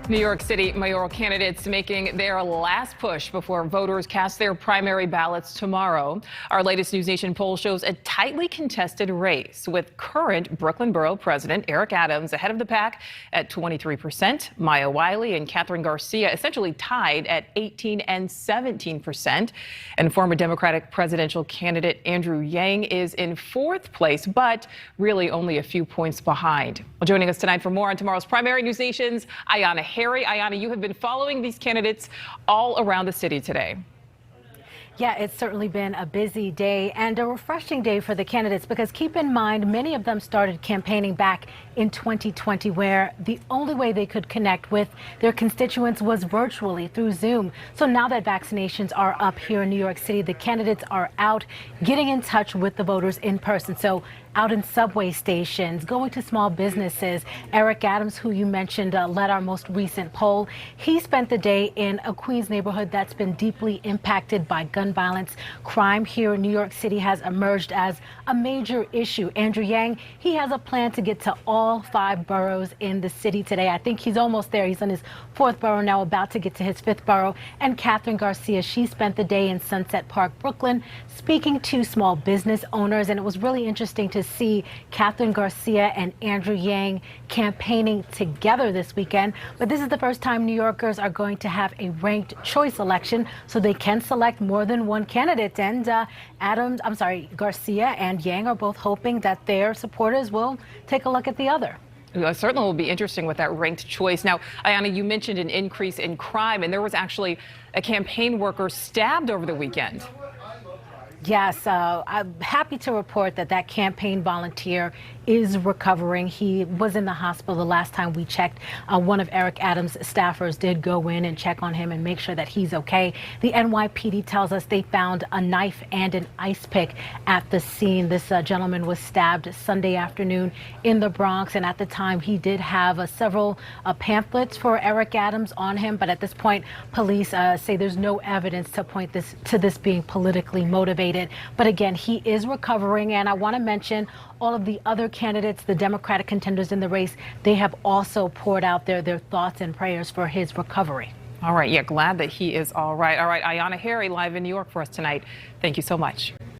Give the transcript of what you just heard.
New York City mayoral candidates making their last push before voters cast their primary ballots tomorrow. Our latest NewsNation poll shows a tightly contested race with current Brooklyn Borough President Eric Adams ahead of the pack at 23%. Maya Wiley and Catherine Garcia essentially tied at 18 and 17%. And former Democratic presidential candidate Andrew Yang is in fourth place, but really only a few points behind. Well, joining us tonight for more on tomorrow's primary, NewsNation's Ayana, you have been following these candidates all around the city today. Yeah, it's certainly been a busy day and a refreshing day for the candidates because keep in mind, many of them started campaigning back in 2020, where the only way they could connect with their constituents was virtually through Zoom. So now that vaccinations are up here in New York City, the candidates are out getting in touch with the voters in person. So out in subway stations, going to small businesses. Eric Adams, who you mentioned, led our most recent poll. He spent the day in a Queens neighborhood that's been deeply impacted by gun violence. Crime here in New York City has emerged as a major issue. Andrew Yang, he has a plan to get to all 5 boroughs in the city today. I think he's almost there. He's on his 4th borough now, about to get to his 5th borough. And Catherine Garcia, she spent the day in Sunset Park, Brooklyn, speaking to small business owners. And it was really interesting to see Catherine Garcia and Andrew Yang campaigning together this weekend. But this is the first time New Yorkers are going to have a ranked choice election, so they can select more than one candidate. And Garcia and Yang are both hoping that their supporters will take a look at the other. It certainly will be interesting with that ranked choice. Now, Ayana, you mentioned an increase in crime, and there was actually a campaign worker stabbed over the weekend. Yes, I'm happy to report that that campaign volunteer is recovering. He was in the hospital the last time we checked. One of Eric Adams' staffers did go in and check on him and make sure that he's okay. The NYPD tells us they found a knife and an ice pick at the scene. This gentleman was stabbed Sunday afternoon in the Bronx, and at the time he did have several pamphlets for Eric Adams on him. But at this point, police say there's no evidence to point to this being politically motivated. But again, he is recovering, and I want to mention all of the other candidates, the Democratic contenders in the race. They have also poured out their thoughts and prayers for his recovery. All right. Yeah, glad that he is all right. All right. Ayana Harry live in New York for us tonight. Thank you so much.